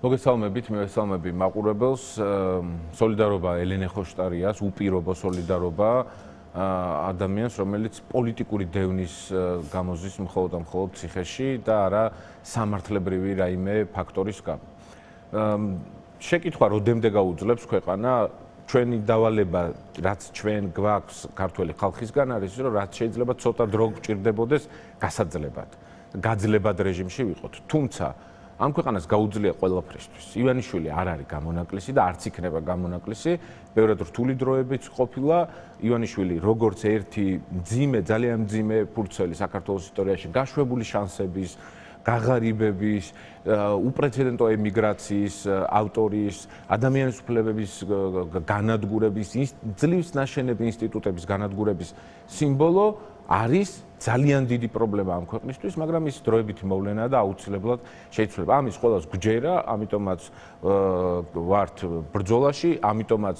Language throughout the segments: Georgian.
მოგესალმებით, მივესალმები მაყურებელს. სოლიდარობა ელენე ხოშტარიას, უპირობო სოლიდარობა ადამიანს, რომელიც პოლიტიკური დევნის გამოზის მხოლოდ ციხეში და არა სამართლებრივი რაიმე ფაქტორის გამო. შეკითხვა როდემდე გაუძლებს ქვეყანა ჩვენი დავალება, რაც ჩვენ გვაქვს ქართველი ხალხისგან არის, რომ რაც შეიძლება ცოტა დრო გჭირდებოდეს გასაძლებად, გაძლებად რეჟიმში ვიყოთ. თუმცა ამ ქვეყანას გაუძლია ყველაფრისთვის. ივანიშვილი არ არის გამონაკლისი და არც იქნება გამონაკლისი. ბევრად რთული დროებიც ყოფილა. ივანიშვილი როგორც ერთი ძალიან მძიმე ფურცელი საქართველოს ისტორიაში, გაშვებული შანსების, გაღარიბების, უპრეცედენტო ემიგრაციის ავტორის, ადამიანის უფლებების განადგურების, ძლივს ნაშენები ინსტიტუტების განადგურების სიმბოლო არის ძალიან დიდი პრობლემა ამ ქვეყნისთვის, მაგრამ ის დროებითი მოვლენაა და აუცილებლად შეიცვლება. ამის ყველას გვჯერა, ამიტომაც ვართ ბრძოლაში, ამიტომაც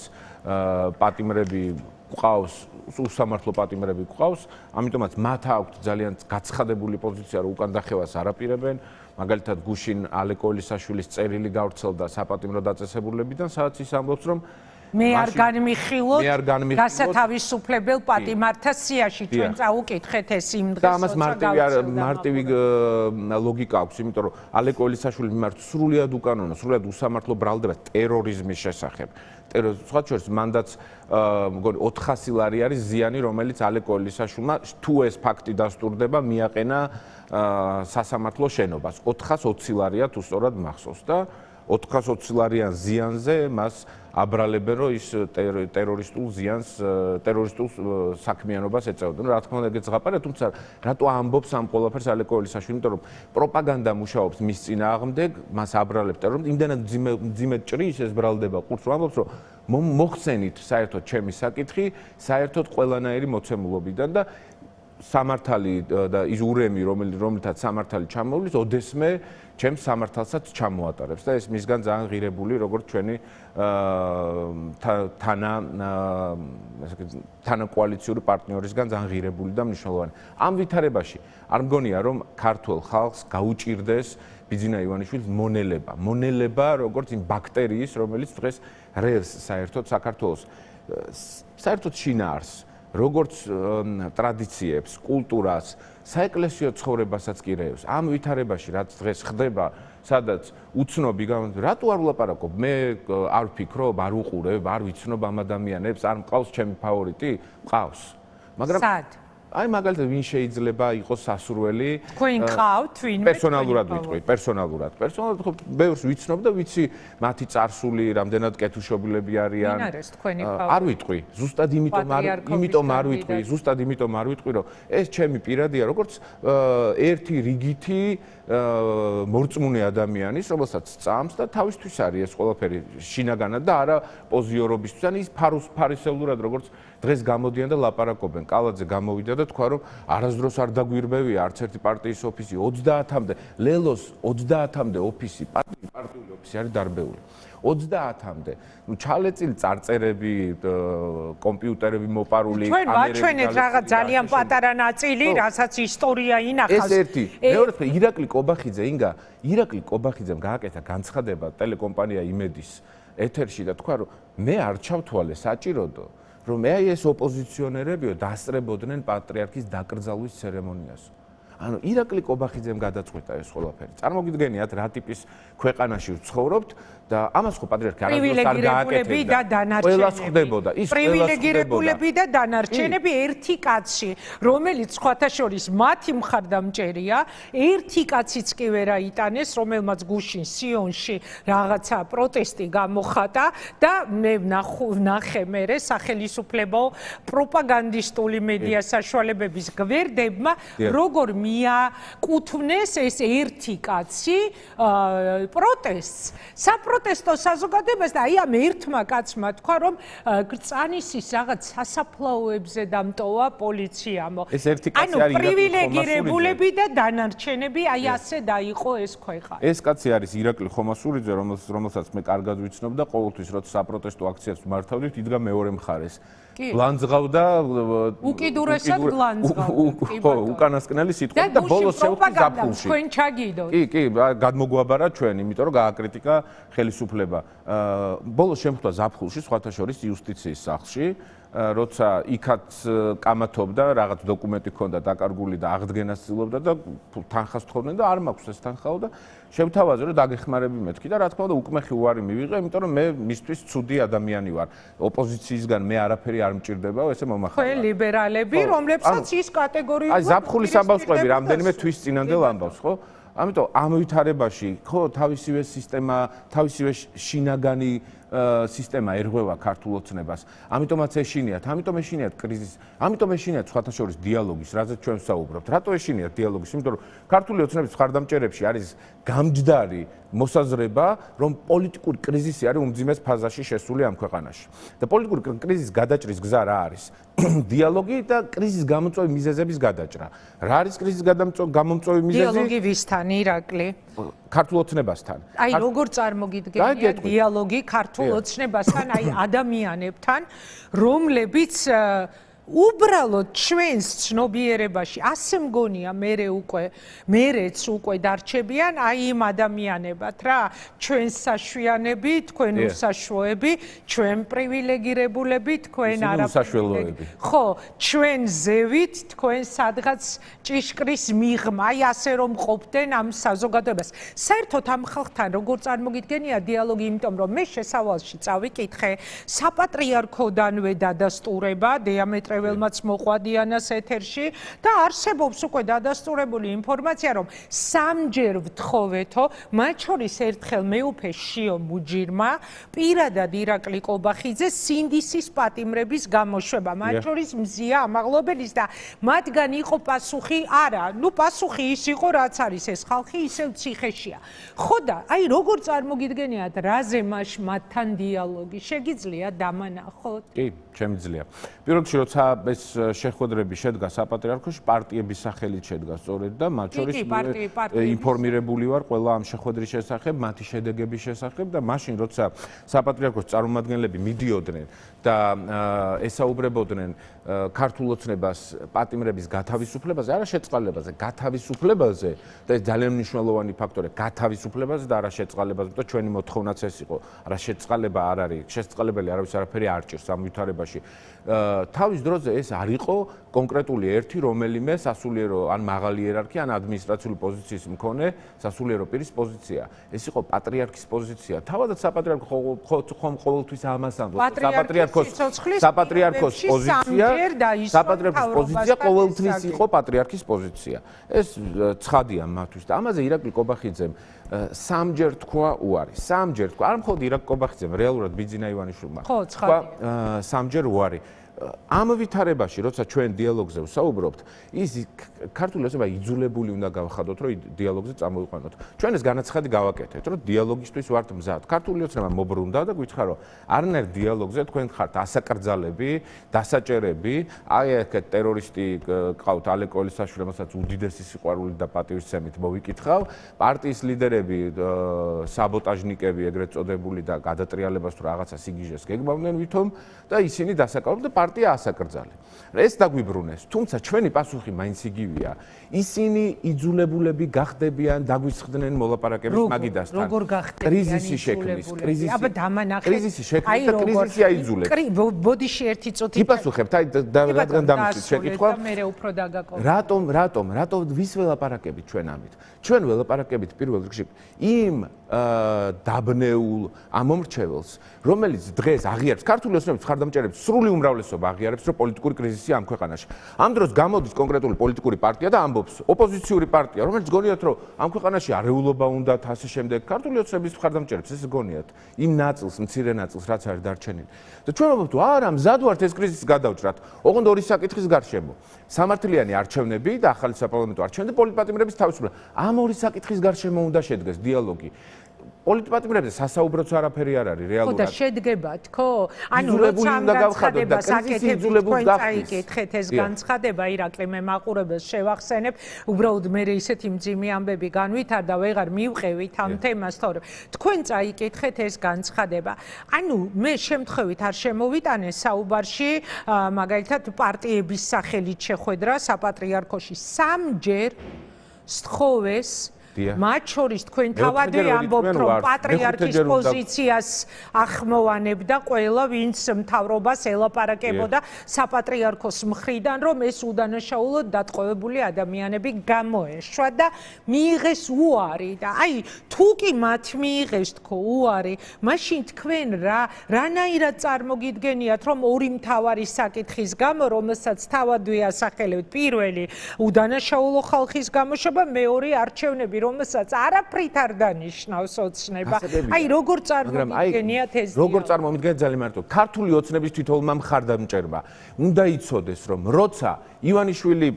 პატიმრები გვყავს, უსამართლო პატიმრები გვყავს, ამიტომაც მათ აქვთ ძალიან გაცხადებული პოზიცია, რომ უკან დახევას არ აპირებენ. მაგალითად, გუშინ ალე კოილისაშვილის წერილი გავრცელდა საპატიმრო დაწესებულებიდან, სადაც ის ამბობს, რომ მე არ განმიხილოთ გასათავისუფლებელ პატიმართა სიაში ჩვენ წაუკითხეთ ეს იმ დღეს. და ამას მარტივი ლოგიკა აქვს, იმიტომ რომ ალე კოილისაშვილის მიმართ სრულიად უკანონო, სრულიად უსამართლო ბრალდება ტერორიზმის შესახებ. სხვა შორის მანდაც მგონი 400 ლარი არის ზიანი, რომელიც ალე კოილისაშვილმა თუ ეს ფაქტი დასტურდება, მიაყენა სასამართლო შენობას. 420 ლარია თუ სწორად მახსოვს და 420 ლარიან ზიანზე მას აბრალებენ, რომ ის ტერორისტულ ზიანს, ტერორისტულ საქმიანობას ეწეოდა. რა თქმა უნდა, ეგეც ზღაპარია, თუმცა რატო ამბობს ამ ყველაფერს ალე კოილისაშვილი? იმიტომ რომ პროპაგანდა მუშაობს მის წინააღმდეგ, მას აბრალებს ტერორიზმს, იმდანაც მძიმედ ჭრის ეს ბრალდება ყურს, რომ ამბობს, რომ მოხსენით საერთოდ ჩემი საკითხი, საერთოდ ყველანაირი მოცემულობიდან და სამართალი და ის ურემი, რომელთაც სამართალი ჩამოვლის, ოდესმე ჩემს სამართალსაც ჩამოატარებს და ეს მისგან ძალიან ღირებული, როგორც ჩვენი თანაკოალიციური პარტნიორისგან ძალიან ღირებული და მნიშვნელოვანი. ამ ვითარებაში არ მგონია, რომ ქართველ ხალხს გაუჭირდეს ბიძინა ივანიშვილის მონელება, როგორც იმ ბაქტერიის, რომელიც დღეს რევს საერთოდ საქართველოს საერთოდ შინაარსს, როგორც ტრადიციებს, კულტურას, საეკლესიო ცხოვრებასაც კი რევს. ამ ვითარებაში, რაც დღეს ხდება, სადაც უცნობი რატო არ ვლაპარაკობ? მე არ ვფიქრობ, არ უყურებ, არ ვიცნობ ამ ადამიანებს, არ მყავს ჩემი ფავორიტი? მყავს. მაგრამ სად? აი მაგალითად ვინ შეიძლება იყოს სასურველი? თქვენ ყავთ ვინმე? პერსონალურად ვიტყვი, პერსონალურად ხო ბევრს ვიცნობ და ვიცი მათი წარსული, რამდენად კეთილშობილები არიან. ვინ არის თქვენი ფავორიტი? არ ვიტყვი, ზუსტად იმიტომ არ ვიტყვი, რომ ეს ჩემი პირადია, როგორც ერთი რიგითი მორწმუნე ადამიანის, რომელსაც წამს და თავისთვის არის ეს ყველაფერი შინაგანად და არა პოზიორობისთვის. ან ის ფარისევლურად, როგორც დღეს გამოდიან და ლაპარაკობენ. კალაძე გამოვიდა და თქვა, რომ არასდროს არ დაგვირბევია არც ერთი პარტიის ოფისი, 30-მდე, ლელოს 30-მდე ოფისი, პარტიული ოფისი არის დარბეული. 30-მდე. ჩალეწილი წარწერები, კომპიუტერები მოპარული, ჩვენ ვაჩვენეთ რაღაც ძალიან პატარა ნაწილი, რასაც ისტორია ინახავს. ეს ერთი. მეორე ირაკლი კობახიძემ გააკეთა განცხადება ტელეკომპანია იმედის ეთერში და თქვა, რომ მე არ ჩავთვალე საჭიროდო, რომ მე ეს ოპოზიციონერებიო დასწრებოდნენ პატრიარქის დაკრძალვის ცერემონიას. ანუ ირაკლი კობახიძემ გადაწყვეტა ეს ყველაფერი. წარმოგიდგენიათ რა ტიპის ქვეყანაში ვცხოვრობთ და ამას ხო პატრიარქი არასდროს არ გააკეთებდა. ყველას ხდებოდა. ის პრივილეგირებულები და დანარჩენები ერთი კაცში, რომელიც სხვათა შორის მათი მხარდამჭერია, ერთი კაციც კი ვერ აიტანეს, რომელმაც გუშინ სიონში რაღაცა პროტესტი გამოხატა და მე ვნახე მერე სახელისუფლებო პროპაგანდისტული მედია საშუალებების გვერდებმა, როგორ მიაკუთვნეს ეს ერთი კაცი პროტესტს, საპროტესტო საზოგადოებას და აი ამ ერთმა კაცმა თქვა, რომ წანისის რაღაც სასაფლაოებზე დამტოვა პოლიციამო. ეს ერთი კაცი არის პრივილეგირებულები და დანარჩენები, აი ასე დაიყო ეს ქვეყანა. ეს კაცი არის ირაკლი ხომასურიძე, რომელსაც მე კარგად ვიცნობ და ყოველთვის როცა საპროტესტო აქციებს მართავდით, იდგა მეორე მხარეს. გლანძღავდა უკიდურესად გლანძღავდა. ხო, უკანასკნელი სიტყვა და ბოლოს შევხვდი ზაფხულში. თქვენ ჩაგიდოთ. კი, გადმოგვაბარა ჩვენ, იმიტომ რომ გააკრიტიკა ხელისუფლება. ბოლოს შევხვდა ზაფხულში, სხვათა შორის იუსტიციის სახლში. როცა იქაც კამათობდა, რაღაც დოკუმენტი ჰქონდა დაკარგული და აღდგენას ცდილობდა და თანხას თხოვდნენ და არ მაქვს ეს თანხაო და შევთავაზე რომ დაგეხმარები მეთქი და რა თქმა უნდა უკმეხი უარი მივიღე, იმიტომ რომ მე მისთვის ცუდი ადამიანი ვარ. ოპოზიციისგან მე არაფერი არ მჭირდებაო, ესე მომახალდა. ხო, ლიბერალები, რომლებსაც ის კატეგორიული აი ზაფხულის ამბავს ყვები, რამდენიმე თვის წინანდელ ამბავს, ხო? ამიტომ ამ ვითარებაში, ხო, თავისივე სისტემა, თავისივე შინაგანი სისტემა ერღვევა ქართულ ოცნებას. ამიტომაც ეშინიათ კრიზისი, ამიტომ ეშინიათ სხვათა შორის დიალოგის, რაზეც ჩვენ ვსაუბრობთ. რატო ეშინიათ დიალოგის? იმიტომ რომ ქართული ოცნების მხარდამჭერებში არის გამჯდარი მოსაზრება, რომ პოლიტიკური კრიზისი არის უმძიმეს ფაზაში შესული ამ ქვეყანაში. და პოლიტიკური კრიზისის გადაჭრის გზა რა არის? დიალოგი და კრიზისის გამომწვევი მიზეზების გადაჭრა. რა არის კრიზისის გამომწვევი მიზეზი? დიალოგი ვისთან, ირაკლი? ქართულ ოცნებასთან. აი როგორ წარმოგიდგენია დიალოგი ქართულ ოცნებასთან, აი ადამიანებთან, რომლებიც უბრალოდ ჩვენს ცნობიერებაში ასე მგონია მერეც უკვე დარჩებიან აი იმ ადამიანებად რა ჩვენ საშვიანები თქვენ უსაშუოები ჩვენ პრივილეგირებულები თქვენ არაპრივილეგირებულები ხო ჩვენ ზევით თქვენ სადღაც ჭიშკრის მიღმა აი ასე რომ ყოფდნენ ამ საზოგადოებას საერთოდ ამ ხალხთან როგორ წარმოგიდგენია დიალოგი იმიტომ რომ მე შესავალში წავიკითხე საპატრიარქოდანვე დადასტურება დიამეტრეველმაც მოყვა დიანას ეთერში და არსებობს უკვე დადასტურებული ინფორმაცია რომ სამჯერ ვთხოვეთო მათ შორის ერთხელ მეუფე შიო მუჯირმა პირადად ირაკლი კობახიძეს სინდისის პატიმრების გამოშვება მათ შორის მზია ამაღლობელის და მათგან იყო პასუხი არა ნუ პასუხი ის იყო რაც არის ეს ხალხი ისევ ციხეშია ხო და აი როგორ წარმოგიდგენიათ რაზე მათთან დიალოგი შეგიძლია დამანახოთ კი შემიძლია პირველ რიგში როცა ეს შეხვედრები შედგა საპატრიარქოში პარტიების სახელით შედგა სწორედ და მათ შორის ინფორმირებული ვარ ყველა ამ შეხვედრის შესახებ მათი შედეგების შესახებ და მაშინ როცა საპატრიარქოს წარმომადგენლები მიდიოდნენ და ესაუბრებოდნენ ქართულ ოცნებას პატიმრების გათავისუფლებაზე არა შეწყალებაზე გათავისუფლებაზე და ეს ძალიან მნიშვნელოვანი ფაქტორია გათავისუფლებაზე და არა შეწყალებაზე და ჩვენი მოთხოვნაც ეს იყო არა შეწყალება არ არის შეწყალებელი არავის არაფერი არ ჭირს ამ ვითარებაში თავის დროზე ეს არ იყო კონკრეტული ერთი რომელიმე სასულიერო ან მაღალი იერარქია ან ადმინისტრაციული პოზიციის მქონე სასულიერო პირის პოზიცია ეს იყო პატრიარქის პოზიცია თავადაც საპატრიარქო ხომ ყოველთვის ამას ამბობს საპატრიარქოს პოზიცია ყოველთვის იყო პატრიარქის პოზიცია ეს ცხადია მათთვის და ამაზე ირაკლი კობახიძემ სამჯერ თქვა უარი სამჯერ თქვა არ მხოლოდ ირაკლი კობახიძემ რეალურად ბიძინა ივანიშვილმა თქვა სამჯერ უარი ამ ვითარებაში როცა ჩვენ დიალოგზე ვსაუბრობთ ის ქართული ოცნება იძულებული უნდა გავხადოთ რომ დიალოგზე წამოვიყვანოთ ჩვენ ეს განაცხადი გავაკეთეთ რომ დიალოგისთვის ვართ მზად ქართული ოცნება მობრუნდა და გითხრა რომ არანაირ დიალოგზე თქვენ ხართ ასაკრძალები დასაჭერები აი აქ ტერორისტი ყავთ ალე კოლისაშვილი რომელსაც უდიდესი სიყვარული და პატივისცემით მოვიკითხავ პარტიის ლიდერები საბოტაჟნიკები ეგრეთ წოდებული და გადატრიალებას თუ რაღაცა სიგიჟეს გეგმავდნენ ვითომ და ისინი დასაკავებდნენ პარტია ასაკრძალე. ეს დაგვიბრუნეს, თუმცა ჩვენი პასუხი მაინც იგივეა. ისინი იძულებულები გახდებიან, დაგვისხდნენ მოლაპარაკების მაგიდასთან. როგორ გახდებიან? კრიზისი შექმნის, აბა დამანახეთ. კრიზისი შექმნის და კრიზისი აიძულებს. ბოდიში ერთი წუთი. იპასუხებთ, აი რადგან დამისვით შეკითხვა. მე უფრო დაგაკოვა. რატომ ვის ველაპარაკებით ჩვენ ამით? ჩვენ ველაპარაკებით პირველ რიგში იმ დაბნეულ ამომრჩეველს, რომელიც დღეს აღიარებს ქართული ოცნების მხარდამჭერებს სრული უმრავლესობა აღიარებს, რომ პოლიტიკური კრიზისია ამ ქვეყანაში. ამ დროს გამოდის კონკრეტული პოლიტიკური პარტია და ამბობს, ოპოზიციური პარტია, რომელიც გონიათ, რომ ამ ქვეყანაში არეულობა უნდათ, ასე შემდეგ. ქართული ოცნების მხარდამჭერებს ეს გონიათ, იმ ნაწილს, მცირე ნაწილს, რაც არის დარჩენილი. და ჩვენ ვამბობთ, არა, მზად ვართ ეს კრიზისი გადავჭრათ. ოღონდ ორი საკითხის გარშემო. სამართლიანი არჩევნები და ახალი საპარლამენტო არჩევნები და პოლიტპატიმრების თავისუფლება. ამ ორი საკითხის გარშემო უნდა შედგეს დიალოგი. პოლიტპატიმრებზე სასაუბროც არაფერი არ არის რეალურად. ხო და შედგებათ, ხო? ანუ როცა ამ განცხადებას აკეთებ, თქვენ წაიკითხეთ ეს განცხადება, ირაკლი, მე მაყურებელს შევახსენებ, უბრალოდ მე ისეთი მძიმე ამბები განვითარდა, ვეღარ მივყევით ამ თემას, თორემ თქვენ წაიკითხეთ ეს განცხადება. ანუ მე შემთხვევით არ შემოვიტანე საუბარში, მაგალითად პარტიების სახელით შეხვედრა საპატრიარქოში 3-ჯერ სთხოვეს მათ შორის თქვენ თავადვე ამბობთ, რომ პატრიარქის პოზიციას ახმოვანებდა ყველა, ვინც მთავრობას ელაპარაკებოდა საპატრიარქოს მხრიდან, რომ ეს უდანაშაულოდ დატყვევებული ადამიანები გამოეშვა და მიიღეს უარი და აი თუ კი მათ მიიღეს თქო უარი, მაშინ თქვენ რანაირად წარმოგიდგენიათ, რომ ორი მთავარი საკითხის გამო, რომელსაც თავადვე ასახელებთ, პირველი უდანაშაულო ხალხის გამოშვება, მეორე არჩევნები რომელსაც არაფრით არ დანიშნავს ოცნება. აი როგორ წარმოგიდგენიათ ეს? როგორ წარმომიდგენთ ძალიან მარტო. ქართული ოცნების თითოეულმა მხარდამჭერმა უნდა იცოდეს, რომ როცა ივანიშვილი,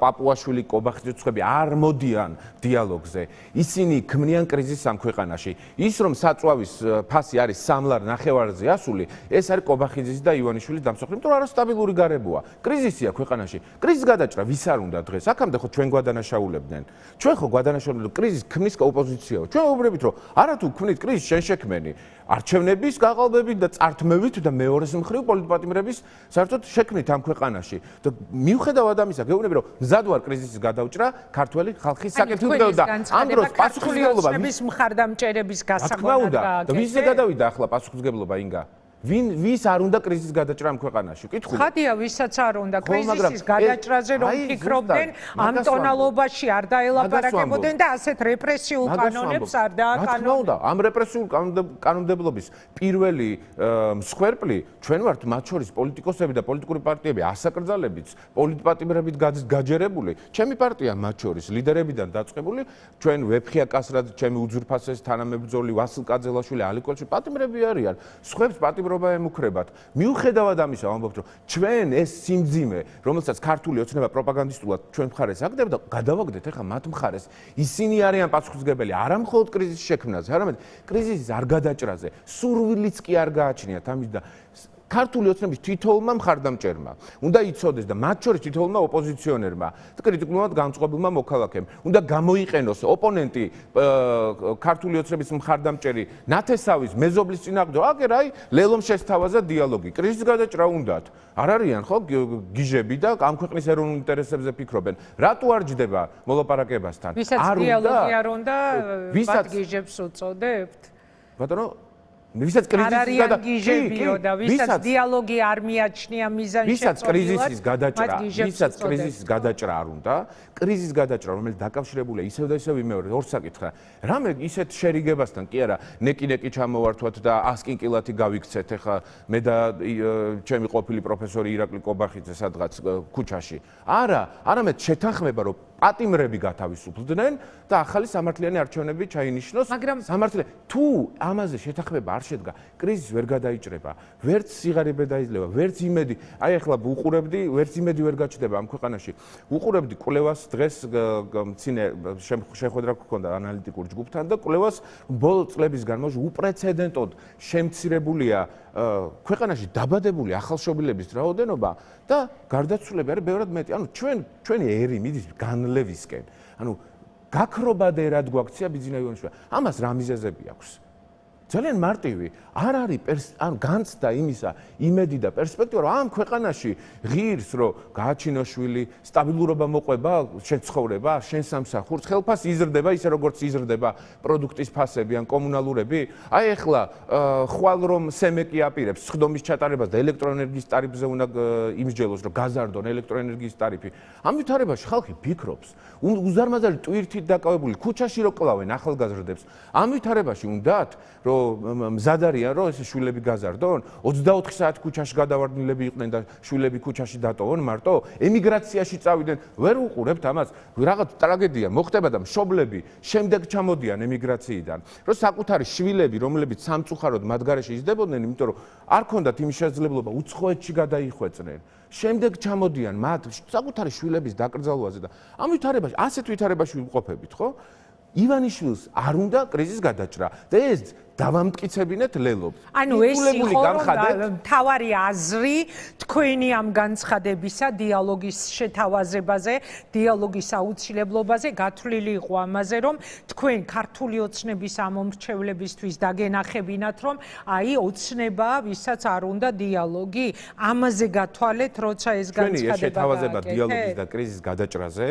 პაპუაშვილი, კობახიძე არ მოდიან დიალოგზე, ისინი ქმნიან კრიზისს ამ ქვეყანაში. ის რომ საწვავის ფასი არის 3 ლარ ნახევარზე ასული, ეს არის კობახიძის და ივანიშვილის დამსახურება, იმიტომ რომ არასტაბილური გარემოა. კრიზისია ქვეყანაში. კრიზის გადაჭრა ვის არ უნდა დღეს? აქამდე ხო ჩვენ გვადანაშაულებდნენ. ჩვენ ხო გვადანაშაულებდნენ კრიზის ქმნის ოპოზიციაო. ჩვენ ვუბრებით რომ არათუ ქმნით კრიზის შენ შექმენი. არჩევნების გაყალბებით და წართმევით და მეორეს მხრივ პოლიტპატიმრების საერთოდ შექმნით ამ ქვეყანაში. და მიუხედავად ამისა, გეუბნები რომ მზად ვარ კრიზისის გადაუჭრა ქართველი ხალხის საკეთილდღეო და ამ დროს პასუხისმგებლობა ვის მხარდამჭერების გასაგონად და ვისზე გადავიდა ახლა პასუხისმგებლობა ინგა? ვის არ უნდა კრიზისის გადაჭრა ამ ქვეყანაში? კითხული. ხადია, ვისაც არ უნდა კრიზისის გადაჭრაზე რომ ფიქრობდნენ, ამ ტონალობაში არ დაელაპარაკებოდნენ და ასეთ რეპრესიულ კანონებს არ დააკანონებდნენ. ამ რეპრესიულ კანონმდებლობის პირველი მსხვერპლი ჩვენ ვართ, მათ შორის პოლიტიკოსები და პოლიტიკური პარტიები, ასაკრძალებიც, პოლიტპატიმრებით გაჯერებული. ჩემი პარტია მათ შორის ლიდერებიდან დაწყებული, ჩვენ ვეფხია კასრად, ჩემი უძვირფასესი თანამებრძოლი ვასილ კაძელაშვილი, ალიკოლიშვილი პატიმრები არიან. სხვებს პატიმრობა ემუქრებათ. მიუხედავად ამისა, ვამბობთ, რომ ჩვენ ეს სიმძიმე, რომელსაც ქართული ოცნება პროპაგანდისტულად ჩვენ მხარეს აგდებდა, გადავაგდეთ ახლა მათ მხარეს. ისინი არიან პასუხისმგებელი არა მხოლოდ კრიზისის შექმნაზე, არამედ კრიზისის არ გადაჭრაზე. სურვილიც კი არ გააჩნიათ ამის და ქართული ოცნების თითოეულმა მხარდამჭერმა უნდა იცოდეს და მათ შორის თითოეულმა ოპოზიციონერმა და კრიტიკულად განწყობილმა მოქალაქემ უნდა გამოიყენოს ოპონენტი ქართული ოცნების მხარდამჭერი ნათესავის მეზობლის წინააღმდეგ აგერ აი ლელომ შესთავაზა დიალოგი კრიზისის გადაჭრა უნდათ არ არიან ხო გიჟები და ამ ქვეყნის ეროვნულ ინტერესებზე ფიქრობენ რატო არ ჯდება მოლაპარაკებასთან არ დიალოგი არ უნდა მათ გიჟებს უწოდებთ ბატონო ვისაც კრიზისის და ვისაც დიალოგი არ მიაჩნია მიზანში ვისაც კრიზისის გადაჭრა არ უნდა კრიზისის გადაჭრა რომელიც დაკავშირებულია ისევ და ისევ იმეორე ორ საკითხია რამე ისეთ შერიგებასთან კი არა ნეკი ჩამოვართვათ და 100 კილათი გავიქცეთ ეხა მე და ჩემი ყოფილი პროფესორი ირაკლი კობახიძე სადღაც ქუჩაში არა არამედ შეთანხმება რომ პატიმრები გათავისუფლდნენ და ახალი სამართლიანი არჩევნები ჩაინიშნოს სამართლიანი თუ ამაზე შეთანხმება არ შედგა კრიზისი ვერ გადაიჭრება ვერც სიღარიბე დაიძლევა ვერც იმედი აი ახლა უყურებდი ვერც იმედი ვერ გაჩნდება ამ ქვეყანაში უყურებდი კვლევას დღეს მცინე შეხვედრა გქონდა ანალიტიკურ ჯგუფთან და კვლევას ბოლო წლების განმავლობაში უპრეცედენტოდ შემცირებულია ქვეყანაში დაბადებული ახალშობილების რაოდენობა და გარდაცვლილები არის ბევრად მეტი. ანუ ჩვენი ერი მიდის განლევისკენ. ანუ გაქრობად ერად გვაქცია ბიძინა ივანიშვილი. ამას რა მიზეზები აქვს? ძალიან მარტივი. არ არის ან განცდა იმისა იმედი და პერსპექტივა რომ ამ ქვეყანაში ღირს რომ გააჩინოშვილი სტაბილურობა მოყვება შენ ცხოვრება შენ სამსახურს ხელფასი იზრდება ისე როგორც იზრდება პროდუქტის ფასები ან კომუნალურები აი ახლა ხვალ რომ სემეკი აპირებს სხდომის ჩატარებას და ელექტროენერგიის ტარიფზე უნდა იმსჯელოს რომ გაზარდონ ელექტროენერგიის ტარიფი ამ ვითარებაში ხალხი ფიქრობს უზარმაზარი ტვირთით დაკავებული ქუჩაში რო კლავენ ახალგაზრდებს ამ ვითარებაში უნდათ რომ მზად არიან რომ ეს შვილები გაზარდონ 24 საათი ქუჩაში გადავარდნილები იყვნენ და შვილები ქუჩაში დატოვონ მარტო ემიგრაციაში წავიდნენ ვერ უყურებთ ამას რაღაც ტრაგედია მოხდება და მშობლები შემდეგ ჩამოდიან ემიგრაციიდან რომ საკუთარი შვილები რომლებიც სამწუხაროდ მათ გარეშე იზრდებოდნენ იმიტომ რომ არ ქონდათ იმის შესაძლებლობა უცხოეთში გადაიხვეწნენ შემდეგ ჩამოდიან მათ საკუთარი შვილების დაკრძალვაზე და ამ ვითარებაში ასეთ ვითარებაში ვიმყოფებით ხო ივანიშვილს არ უნდა კრიზისის გადაჭრა და ეს დავამტკიცებინეთ ლელობს. ანუ ეს იყო მთავარი აზრი თქვენი ამ განცხადებისა დიალოგის შეთავაზებაზე, დიალოგის აუცილებლობაზე გათვლილი იყო ამაზე, რომ თქვენ ქართული ოცნების ამომრჩევლებისთვის დაგენახებინათ, რომ აი ოცნება, ვისაც არ უნდა დიალოგი, ამაზე გათვალეთ, როცა ეს განცხადება შეთავაზება დიალოგის და კრიზისის გადაჭრაზე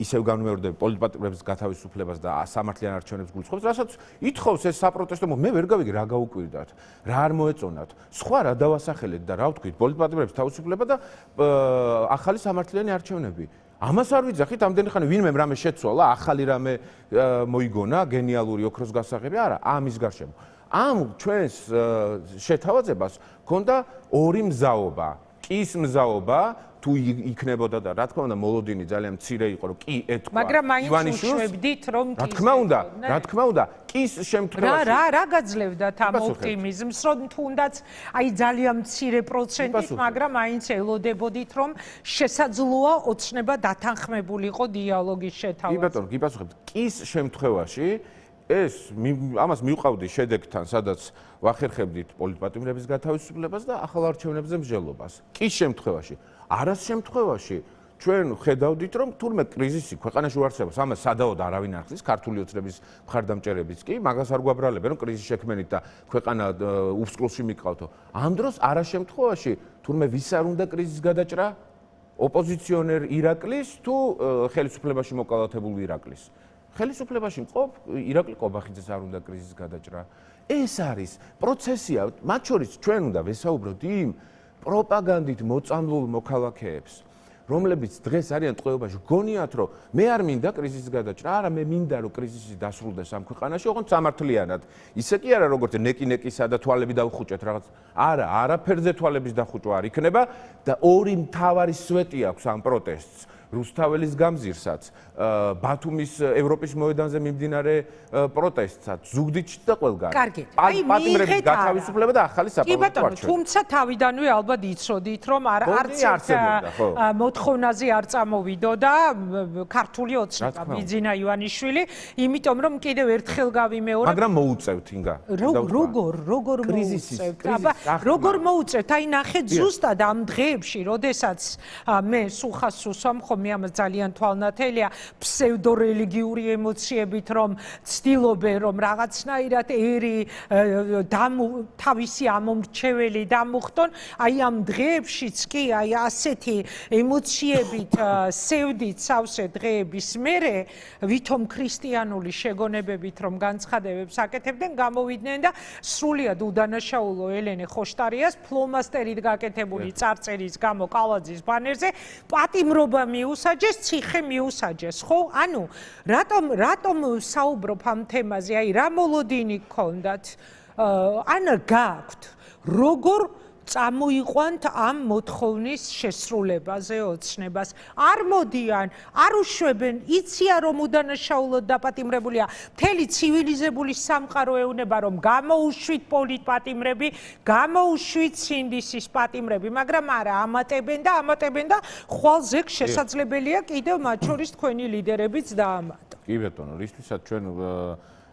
ისევ განმეორდები პოლიტპატიმრების გათავისუფლებას და სამართლიან არჩევნებს გულისხმობს, რასაც ითხოვს ეს საპროტესტო მე ვერ გავიგე რა გაუკვირდათ, რა არ მოეწონათ. სხვა რა დავასახელეთ და რა ვთქვით, პოლიტპატიმრების თავისუფლება და ახალი სამართლიანი არჩევნები. ამას არ ვიძახით, ამდენი ხანი ვინმე რამე შეცვალა, ახალი რამე მოიგონა, გენიალური ოქროს გასაღები, არა, ამის გარშემო. ამ ჩვენს შეთავაზებას ჰქონდა ორი მზაობა. ის მზაობა თუ იქნებოდა და რა თქმა უნდა მოლოდინი ძალიან მცირე იყო რომ კი ეთქვა მაგრამ მაინც უშვებდით რომ რა თქმა უნდა კის შემთხვევაში რა გაძლევდათ ამ ოპტიმიზმს რომ თუნდაც აი ძალიან მცირე პროცენტით მაგრამ მაინც ელოდებოდით რომ შესაძლოა ოცნება დათანხმებულიყო დიალოგის შეთავაზება. კი ბატონო, გიპასუხებთ. კის შემთხვევაში ეს ამას მივყავდი შედეგთან, სადაც ვახერხებდით პოლიტპატიმრების გათავისუფლებას და ახალ არჩევნებზე მსჯელობას. კის შემთხვევაში, არას შემთხვევაში ჩვენ ხედავდით, რომ თურმე კრიზისი ქვეყანაში უარსებობს, ამას სადაოდ არავინ არ ხდის, ქართული ოცნების მხარდამჭერებიც კი, მაგას არ გვაბრალებენ, რომ კრიზისი შექმენით და ქვეყანა უსკულში მიყავთო. ამ დროს არას შემთხვევაში თურმე ვის არ უნდა კრიზისის გადაჭრა? ოპოზიციონერ ირაკლის თუ ხელისუფლებაში მოკალათებულ ირაკლის? ხელისუფლებაში მყოფ ირაკლი ყობახიძეს არ უნდა კრიზისის გადაჭრა. ეს არის პროცესია, მათ შორის ჩვენ უნდა ვესაუბროთ იმ პროპაგანდით მოწამლულ მოქალაქეებს, რომლებიც დღეს არიან ტყვეობაში, გონიათ, რომ მე არ მინდა კრიზისის გადაჭრა, არა, მე მინდა, რომ კრიზისი დასრულდეს ამ ქვეყანაში, ოღონდ სამართლიანად. ისე კი არა, როგორც ნეკი-ნეკისა და თვალები დავხუჭეთ რაღაც. არა, არაფერზე თვალების დახუჭვა არ იქნება და ორი მთავარი სვეტი აქვს ამ პროტესტს. რუსთაველის გამზირსაც, ბათუმის ევროპის მოედანზე მიმდინარე პროტესტსაც, ზუგდიდში და ყველგან. კარგი, პატიმრების გათავისუფლება და ახალი საპარლამენტო არჩევნები. თუმცა თავიდანვე ალბათ იცოდით, რომ არც მოთხოვნაზე არ წამოვიდო და ქართული ოცნება ბიძინა ივანიშვილი, იმიტომ რომ კიდევ ერთხელ გავიმეორებ. მაგრამ მოუწევთ ინგა. როგორ მოუწევთ? როგორ მოუწევთ? აი ნახეთ ზუსტად ამ დღეებში, როდესაც მე სულხას ხომ მე ამას ძალიან თვალნათელია ფსევდორელიგიური ემოციებით რომ ცდილობენ რომ რაღაცნაირად ერი თავისი ამომრჩეველი დამუხტონ აი ამ დღეებშიც კი აი ასეთი ემოციებით სევდით სავსე დღეების მერე ვითომ ქრისტიანული შეგონებებით რომ განცხადებებს აკეთებდნენ გამოვიდნენ და სრულიად უდანაშაულო ელენე ხოშტარიას ფლომასტერით გაკეთებული წარწერის გამო კალაძის ბანერზე პატიმრობა მიუსაჯეს, ციხე მიუსაჯეს, ხო? ანუ რატომ საუბრობ ამ თემაზე? აი რა მოლოდინი გქონდათ? ანა გაქვთ. როგორ წამოიყვანთ ამ მოთხოვნის შესრულებაზე ოცნებას? არ მოდიან, არ უშვებენ, იციან რომ უდანაშაულოდ დაპატიმრებულია მთელი ცივილიზებული სამყარო ეუბნება რომ გამოუშვით პოლიტპატიმრები, გამოუშვით სინდისის პატიმრები, მაგრამ არა ამატებენ და ხვალზე შესაძლებელია კიდევ მათ შორის თქვენი ლიდერებიც დაამატო. კი ბატონო, რისთვისაც ჩვენ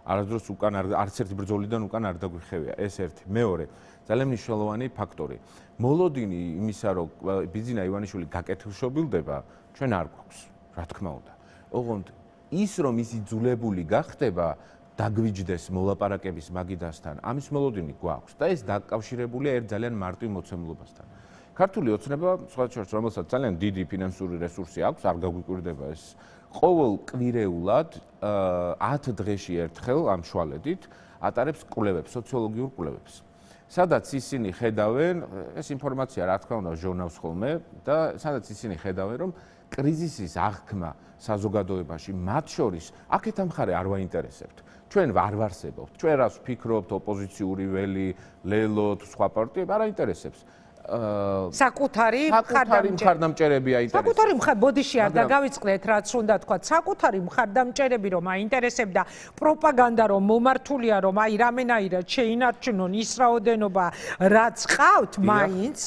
არასდროს უკან არც ერთი ბრძოლიდან უკან არ დაგვიხევია, ეს ერთი. მეორე ძალიან მნიშვნელოვანი ფაქტორი. მოლოდინი იმისა, რომ ბიძინა ივანიშვილი გაკეთილშობილდება, ჩვენ არ გვაქვს, რა თქმა უნდა. ოღონდ ის რომ ის იძულებული გახდება დაგვიჯდეს მოლაპარაკების მაგიდასთან, ამის მოლოდინი გვაქვს და ეს დაკავშირებულია ერთ ძალიან მარტივ მოცემულობასთან. ქართული ოცნება, სხვა შორის, რომელსაც ძალიან დიდი ფინანსური რესურსი აქვს, არ გაგვიკვირდება ეს. ყოველ კვირეულად 10 დღეში ერთხელ ამ შვალედით ატარებს კვლევებს, სოციოლოგიურ კვლევებს. სადაც ისინი ხედავენ, ეს ინფორმაცია რა თქმა უნდა ჟურნალს ხოლმე და სადაც ისინი ხედავენ, რომ კრიზისის აღქმა საზოგადოებაში მათ შორის აქეთ ამ მხარე არ ვაინტერესებთ. ჩვენ არ ვარსებობთ. ჩვენ რას ვფიქრობთ, ოპოზიციური ველი, ლელო თუ სხვა პარტიები არ აინტერესებს. საკუთარი მხარდამჭერები აინტერესებს. საკუთარი ბოდიში არ დაგავიწყდეთ რაც უნდა თქვა, საკუთარი მხარდამჭერები რომ აინტერესებდა პროპაგანდა რომ მომართულია რომ აი რამენაირად შეინარჩუნონ ის რაოდენობა რაც ყავთ მაინც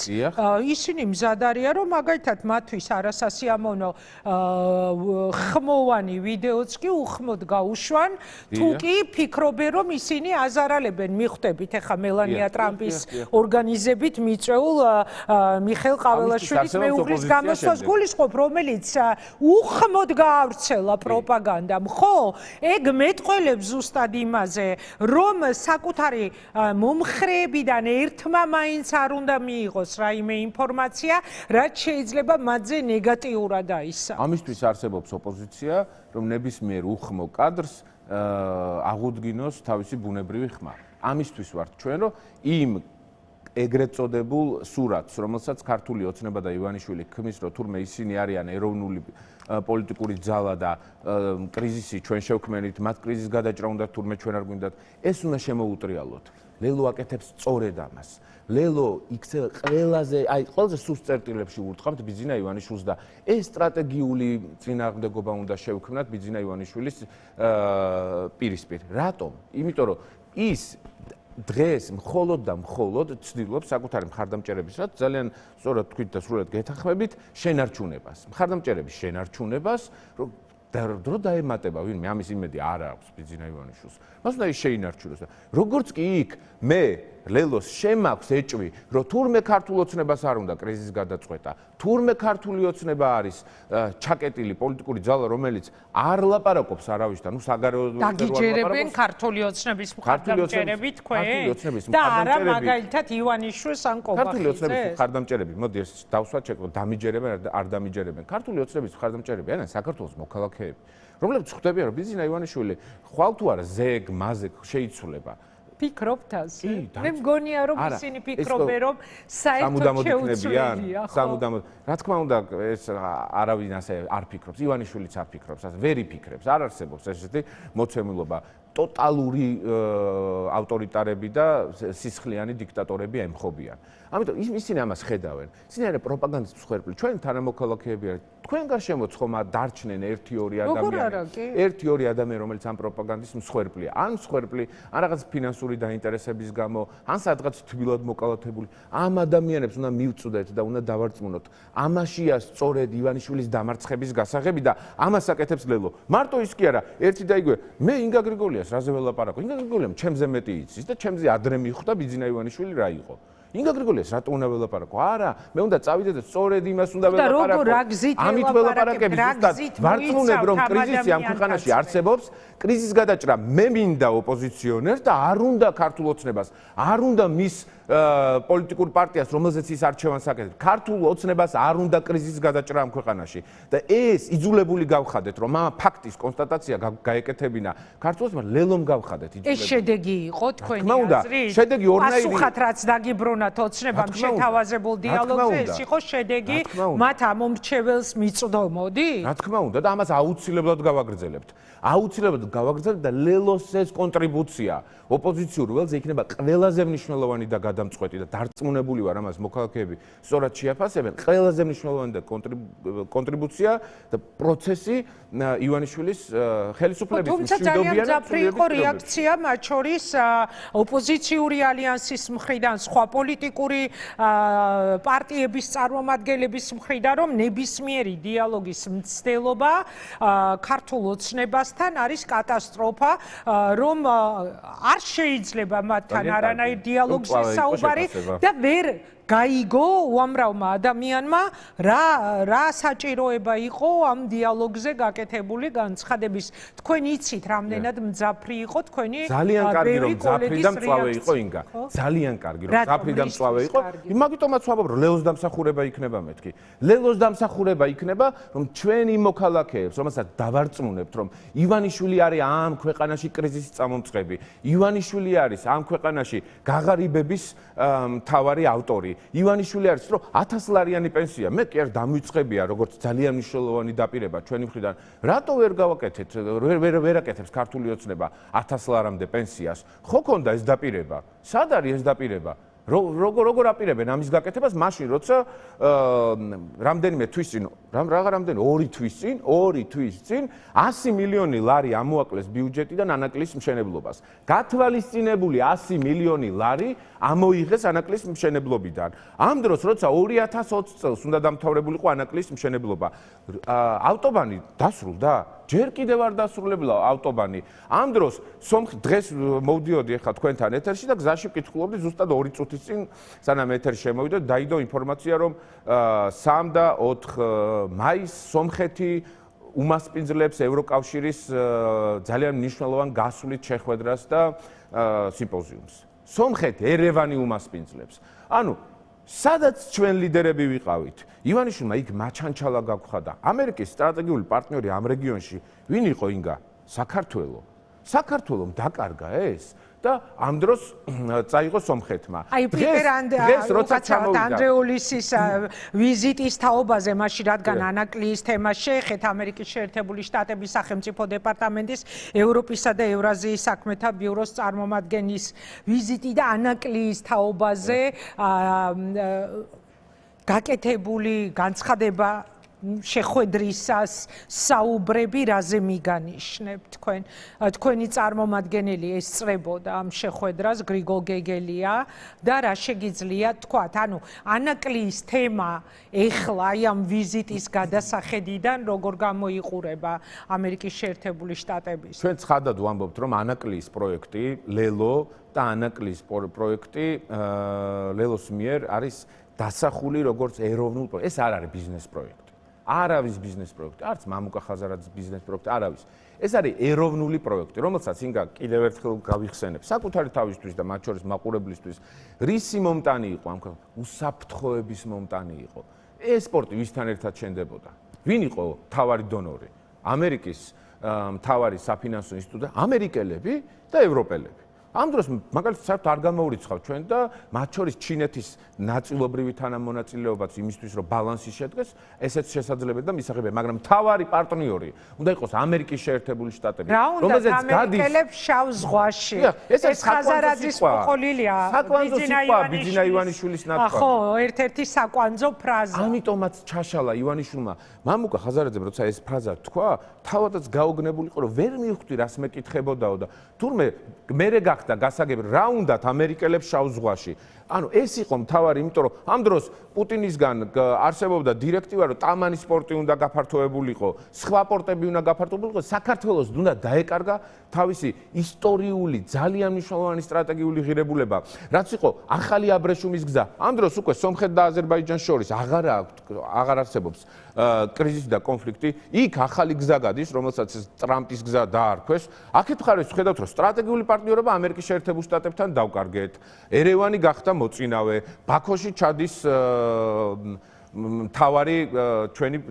ისინი მზად არიან რომ მაგალითად მათთვის არასასიამოვნო ხმოვანი ვიდეოც კი უხმოდ გაუშვან თუ კი ფიქრობენ რომ ისინი აზარალებენ მიხვდებით ეხა მელანია ტრამპის ორგანიზებით მიწვეულ მიხეილ ყაველაშვილის მეუღლის გამოსვლას გულისხმობ რომელიც უხმოდ გაავრცელა პროპაგანდამ ხო ეგ მეტყველებს ზუსტად იმაზე რომ საკუთარი მომხრეებიდან ერთმა მაინც არ უნდა მიიღოს რაიმე ინფორმაცია რაც შეიძლება მათზე ნეგატიურად აისახოს ამისთვის არსებობს ოპოზიცია რომ ნებისმიერ უხმო კადრს აღუდგინოს თავისი ბუნებრივი ხმა ამისთვის ვართ ჩვენ რომ იმ ეგრეთ წოდებულ სურათს, რომელსაც ქართული ოცნება და ივანიშვილი ქმნის, რომ თურმე ისინი არიან ეროვნული პოლიტიკური ძალა და კრიზისი ჩვენ შევქმნით, მათ კრიზისის გადაჭრა უნდა თურმე ჩვენ არ გვინდათ, ეს უნდა შემოუტრიალოთ. ლელო აკეთებს სწორედ ამას. ლელო იქცევა ყველაზე სუსტ წერტილებში ურტყამთ ბიძინა ივანიშვილს და ეს სტრატეგიული წინააღმდეგობა უნდა შევქმნათ ბიძინა ივანიშვილის პირისპირ. რატომ? იმიტომ რომ ის დღეს მხოლოდ და მხოლოდ ცდილობს საკუთარი მხარდამჭერების, რაც ძალიან სწორად თქვით და სრულად გეთანხმებით, შენარჩუნებას. მხარდამჭერების შენარჩუნებას, რომ დაემატება ვინმე ამის იმედი არ აქვს ბიძინა ივანიშვილს. მას უნდა ის შეინარჩუნოს. როგორც კი იქ მე ლელოს შემაქვს ეჭვი, რომ თურმე ქართულ ოცნებას არ უნდა კრიზისის გადაწყვეტა, თურმე ქართული ოცნება არის ჩაკეტილი პოლიტიკური ძალა, რომელიც არ ლაპარაკობს არავისთან, საგარეო დაგიჯერებენ ქართული ოცნების მხარდამჭერები თქვენ და არა მაგალითად ივანიშვილს ან კობახიძეს. ქართული ოცნების მხარდამჭერები, მოდი ეს დავსვათ შეკრებილ, დამიჯერებენ არ დამიჯერებენ. ქართული ოცნების მხარდამჭერები არიან საქართველოს მოქალაქეები, რომლებიც ხვდებიან, რომ ბიძინა ივანიშვილი ხვალ თუ არა ზეგ, მაზეგ შეიცვლება. ფიქრობთ ასე? მე მგონია რომ ისინი ფიქრობენ რომ საერთოდ შეუცვლელია. სამუდამოდ. რა თქმა უნდა ეს არავინ ასე არ ფიქრობს. ივანიშვილიც არ ფიქრობს, ასე ვერ იფიქრებს. არ არსებობს ესეთი მოცემულობა. ტოტალური ავტორიტარები და სისხლიანი დიქტატორები ემხობიან. ამიტომ ისინი ამას ხედავენ. ისინი არიან პროპაგანდის მსხვერპლი. ჩვენ თანამოქალაქეები არიან. თქვენ გარშემო ხომა დარჩნენ 1-2 ადამიანი. 1-2 ადამიანი, რომელიც ამ პროპაგანდის მსხვერპლია. ან მსხვერპლი, ან რაღაც ფინანსური დაინტერესების გამო, ან სადღაც თბილად მოკალათებული. ამ ადამიანებს უნდა მივწვდეთ და უნდა დავარწმუნოთ. ამაშია სწორედ ივანიშვილის დამარცხების გასაღები და ამას აკეთებს ლელო. მარტო ის კი არა, ერთი და იგივე. მე ინგა გრიგოლიას რაზე ველაპარაკო? ინგა გრიგოლიამ ჩემზე მეტი იცის და ჩემზე ადრე მიხვდა ბიძინა ივანიშვილი რა იყო. ინგა გრიგოლიას რატო უნდა ველაპარაკო? არა, მე უნდა წავიდე და სწორედ იმას უნდა ველაპარაკო. ამით ველაპარაკები ზუსტად ვარწმუნებ რომ კრიზისი ამ ქვეყანაში არსებობს, კრიზისის გადაჭრა მე მინდა ოპოზიციონერს და არ უნდა ქართულ ოცნებას, არ უნდა მის პოლიტიკურ პარტიას, რომელზეც ის არჩევანს აკეთებს. ქართულ ოცნებას არ უნდა კრიზისის გადაჭრა ამ ქვეყანაში. და ეს იძულებული გავხადეთ, რომ ამ ფაქტის კონსტატაცია გაეკეთებინა ქართულ ოცნებამ, ლელომ გავხადეთ იძულებული. ეს შედეგი იყო თქვენი აზრით? შედეგი ორნაირი. პასუხად რაც დაგიბრუნათ ოცნებამ შეთავაზებულ დიალოგზე, ეს იყო შედეგი მათ ამომრჩეველს მიწვდომოდი? რა თქმა უნდა და ამას აუცილებლად გავაგრძელებთ. აუცილებლად გავაგრძელებთ და ლელოს ეს კონტრიბუცია ოპოზიციურ ველზე იქნება ყველაზე მნიშვნელოვანი და გადამწყვეტი და დარწმუნებული ვარ ამას მოქალაქეები სწორად შეაფასებენ ყველაზე მნიშვნელოვანი და კონტრიბუცია და პროცესი ივანიშვილის ხელისუფლების თუმცა ძალიან მძაფრი იყო რეაქცია მათ შორის ოპოზიციური ალიანსის მხრიდან სხვა პოლიტიკური პარტიების წარმომადგენლების მხრიდან რომ ნებისმიერი დიალოგის მცდელობა ქართულ ოცნებასთან არის კატასტროფა რომ არ შეიძლება მათთან არანაირ დიალოგზე საუბარი და ვერ გაიგო უამრავმა ადამიანმა რა საჭიროება იყო ამ დიალოგზე გაკეთებული განცხადების. თქვენ იცით რამდენად მძაფრი იყო თქვენი ძალიან კარგი რომ მძაფრი და მწვავე იყო ინგა. ძალიან კარგი რომ მძაფრი და მწვავე იყო. იმაგიტომაც ვამბობ რომ ლელოს დამსახურება იქნება მეთქი. ლელოს დამსახურება იქნება რომ ჩვენი მოქალაქეებს რომელსაც დავარწმუნებთ რომ ივანიშვილი არის ამ ქვეყანაში კრიზისის წამომწყები. ივანიშვილი არის ამ ქვეყანაში გაღარიბების მთავარი ავტორი. ივანიშვილი არის რომ 1000 ლარიანი პენსია მე კი არ დამვიწყებია როგორც ძალიან მნიშვნელოვანი დაპირება ჩვენი მხრიდან რატო ვერ გავაკეთეთ ვერ აკეთებს ქართული ოცნება 1000 ლარამდე პენსიას ხო ქონდა ეს დაპირება სად არის ეს დაპირება როგორ აპირებენ ამის გაკეთებას მაშინ როცა რამდენიმე თვის წინ ორი თვის წინ 100 მილიონი ლარი ამოაკლეს ბიუჯეტიდან ანაკლის მშენებლობას. გათვალისწინებული 100 მილიონი ლარი ამოიღეს ანაკლის მშენებლობიდან. ამ დროს როცა 2020 წელს უნდა დამთავრებულიყო ანაკლის მშენებლობა, ავტობანი დასრულდა? ჯერ კიდევ არ დასრულებულა ავტობანი. ამ დროს დღეს მოვდიოდი ახლა თქვენთან ეთერში და გზაში ვკითხულობდი ზუსტად 2 წუთის წინ სანამ ეთერში შემოვიდა დაიდო ინფორმაცია რომ 3 და 4 მაისს სომხეთი უმასპინძლებს ევროკავშირის ძალიან მნიშვნელოვან გასვლით შეხვედრას და სიმპოზიუმს. სომხეთი ერევანი უმასპინძლებს. ანუ სადაც ჩვენ ლიდერები ვიყავით, ივანიშვილმა იქ მაჩანჩალა გაგხადა. ამერიკის სტრატეგიული პარტნიორი ამ რეგიონში ვინ იყო ინგა? საქართველო. საქართველომ დაკარგა ეს და ამ დროს წაიღო სომხეთმა. აი დღეს როცა ჩამოვიდა ანდრეულისის ვიზიტის თაობაზე, მაშინ რადგან ანაკლის თემა შეეხეთ ამერიკის შეერთებული შტატების სახელმწიფო დეპარტამენტის ევროპისა და ევრაზიის საქმეთა ბიუროს წარმომადგენლის ვიზიტი და ანაკლის თაობაზე გაკეთებული განცხადება შეხვედრისას საუბრები რაზე მიგანიშნებ თქვენი წარმომადგენელი ესწრებოდა ამ შეხვედრას გრიგოლ გეგელია და რა შეგიძლია თქვათ ანუ ანაკლის თემა ეხლა აი ამ ვიზიტის გადასახედიდან როგორ გამოიყურება ამერიკის შეერთებული შტატების ჩვენ ცხადად ვამბობთ რომ ანაკლის პროექტი ლელო და ანაკლის პროექტი ლელოს მიერ არის დასახული როგორც ეროვნულ პროექტი ეს არ არის ბიზნეს პროექტი არავის ბიზნეს პროექტი, არც მამუკა ხაზარაძის ბიზნეს პროექტი, არავის. ეს არის ეროვნული პროექტი, რომელსაც ინგა კიდევ ერთხელ გავიხსენებ. საკუთარი თავისთვის და მათ შორის მაყურებლისთვის, რისი მომტანი იყო ამ უსაფრთხოების მომტანი იყო. ეს სპორტი ვისთან ერთად შენდებოდა? ვინ იყო მთავარი დონორი? ამერიკის მთავარი საფინანსო ინსტიტუტი, ამერიკელები და ევროპელები. ამ დროს მაგალითად საერთოდ არ გამოურიცხავთ ჩვენ და მათ შორის ჩინეთის ნაწილობრივი თანამონაწილეობაც იმისთვის რომ ბალანსი შედგეს, ესეც შესაძლებელია და მისაღებია, მაგრამ მთავარი პარტნიორი უნდა იყოს ამერიკის შეერთებული შტატები, რომელზეც გადის ამერიკელებს შავ ზღვაში. ეს ხაზარაძის მოყოლილია, ბიძინა ივანიშვილის ნათქვამი. ხო, ერთ-ერთი საკვანძო ფრაზა. ამიტომაც ჩაშალა ივანიშვილმა მამუკა ხაზარაძემ როცა ეს ფრაზა თქვა, თავადაც გაოგნებულიყო რომ ვერ მივხვდი რას მეკითხებოდაო და თურმე მერე და გასაგები რა უნდათ ამერიკელებს შავ ზღვაში. ანუ ეს იყო მთავარი, იმიტომ რომ ამ დროს პუტინისგან არსებობდა დირექტივა, რომ ტამანი სპორტი უნდა გაფართოებულიყო, სხვა სპორტები უნდა გაფართოებულიყო, საქართველოს უნდა დაეკარგა თავისი ისტორიული ძალიან მნიშვნელოვანი სტრატეგიული ღირებულება, რაც იყო ახალი აბრეშუმის გზა. ამ დროს უკვე სომხეთ და აზერბაიჯანს შორის აღარ არსებობს კრიზისი და კონფლიქტი. იქ ახალი გზა გადის, რომელსაც ტრამპის გზა დაარქვეს. აქეთ მხარეს ვხედავთ, რომ სტრატეგიული პარტნიორობა ამერიკის შეერთებულ შტატებთან დავკარგეთ. ერევანი გახდა მოწინავე, ბაქოში ჩადის მთავარი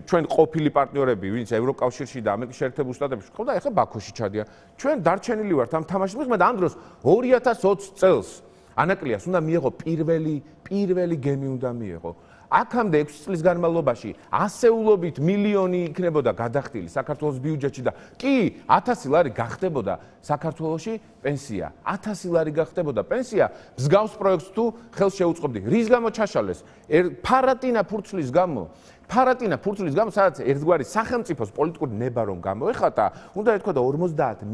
ჩვენ ყოფილი პარტნიორები, ვინც ევროკავშირში და ამერიკის შეერთებულ შტატებში ყავდა, ეხლა ბაქოში ჩადიან. ჩვენ დარჩენილი ვართ ამ თამაშში, მაგრამ ამ დროს 2020 წელს ანაკლიას უნდა მიეღო პირველი გემი უნდა მიეღო. აქამდე 6 წლის განმავლობაში ასეულობით მილიონი იქნებოდა გადახდილი საქართველოს ბიუჯეტში და კი 1000 ლარი გახდებოდა საქართველოში პენსია. 1000 ლარი გახდებოდა პენსია მსგავს პროექტს თუ ხელს შეუწყობდი. რის გამო ჩაშალეს? ფარატინა ფურცლის გამო. სადაც ერთგვარი სახელმწიფოს პოლიტიკური ნება რომ გამოეხატა, უნდა ეთქვა და 50